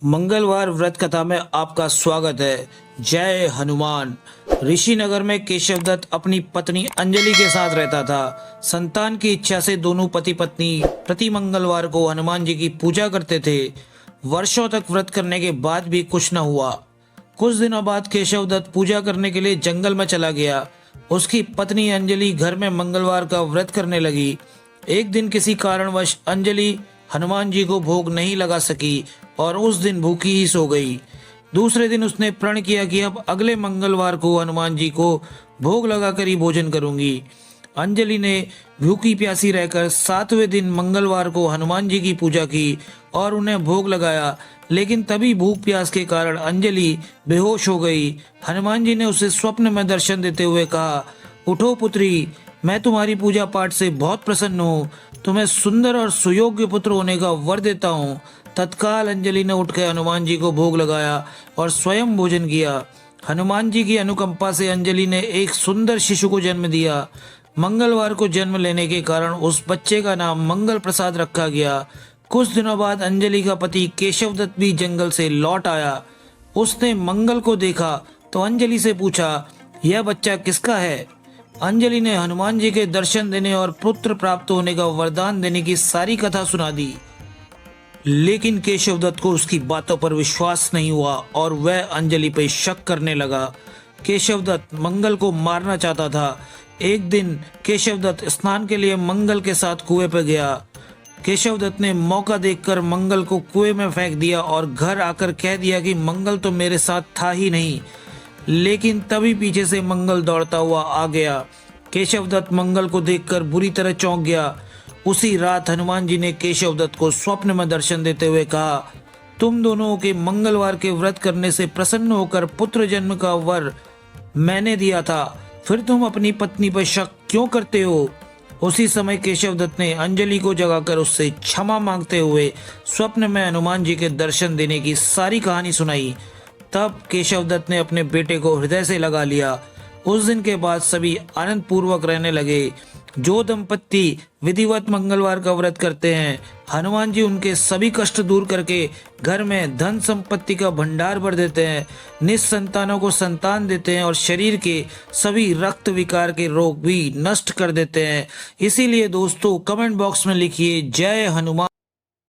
मंगलवार व्रत कथा में आपका स्वागत है। जय हनुमान। ऋषिनगर में केशवदत्त अपनी पत्नी अंजलि के साथ रहता था। संतान की इच्छा से दोनों पति पत्नी प्रति मंगलवार को हनुमान जी की पूजा करते थे। वर्षों तक व्रत करने के बाद भी कुछ न हुआ। कुछ दिनों बाद केशवदत्त पूजा करने के लिए जंगल में चला गया। उसकी पत्नी अंजलि घर में मंगलवार का व्रत करने लगी। एक दिन किसी कारणवश अंजलि हनुमान जी को भोग नहीं लगा सकी और उस दिन भूखी ही सो गई। दूसरे दिन उसने प्रण किया कि अब अगले मंगलवार को हनुमान जी को भोग लगाकर ही भोजन करूंगी। अंजलि ने भूखी प्यासी रहकर 7वें दिन मंगलवार को हनुमान जी की पूजा की और उन्हें भोग लगाया, लेकिन तभी भूख प्यास के कारण अंजलि बेहोश हो गई। हनुमान जी ने उसे स्वप्न में दर्शन देते हुए कहा, उठो पुत्री, मैं तुम्हारी पूजा पाठ से बहुत प्रसन्न हूँ। तुम्हें सुंदर और सुयोग्य पुत्र होने का वर देता हूँ। तत्काल अंजलि ने उठकर हनुमान जी को भोग लगाया और स्वयं भोजन किया। हनुमान जी की अनुकंपा से अंजलि ने एक सुंदर शिशु को जन्म दिया। मंगलवार को जन्म लेने के कारण उस बच्चे का नाम मंगल प्रसाद रखा गया। कुछ दिनों बाद अंजलि का पति केशवदत्त भी जंगल से लौट आया। उसने मंगल को देखा तो अंजलि से पूछा, यह बच्चा किसका है? अंजलि ने हनुमान जी के दर्शन देने और पुत्र प्राप्त होने का वरदान देने की सारी कथा सुना दी। लेकिन केशवदत्त को उसकी बातों पर विश्वास नहीं हुआ और वह अंजलि पर शक करने लगा। केशवदत्त मंगल को मारना चाहता था। एक दिन केशवदत्त स्नान के लिए मंगल के साथ कुएं पर गया। केशवदत्त ने मौका देखकर मंगल को कुएं में फेंक दिया और घर आकर कह दिया कि मंगल तो मेरे साथ था ही नहीं। लेकिन तभी पीछे से मंगल दौड़ता हुआ आ गया। केशवदत्त मंगल को देखकर बुरी तरह चौंक गया। उसी रात हनुमान जी ने केशवदत्त को स्वप्न में दर्शन देते हुए कहा, तुम दोनों के मंगलवार के व्रत करने से प्रसन्न होकर पुत्र जन्म का वर मैंने दिया था, फिर तुम अपनी पत्नी पर शक क्यों करते हो? उसी समय केशवदत्त ने अंजलि को जगाकर उससे क्षमा मांगते हुए स्वप्न में हनुमान जी के दर्शन देने की सारी कहानी सुनाई। तब केशवदत्त ने अपने बेटे को हृदय से लगा लिया। उस दिन के बाद सभी आनंद पूर्वक रहने लगे। जो दंपत्ति विधिवत मंगलवार का व्रत करते हैं, हनुमान जी उनके सभी कष्ट दूर करके घर में धन संपत्ति का भंडार भर देते हैं, निस्संतानों को संतान देते हैं और शरीर के सभी रक्त विकार के रोग भी नष्ट कर देते हैं। इसीलिए दोस्तों, कमेंट बॉक्स में लिखिए जय हनुमान।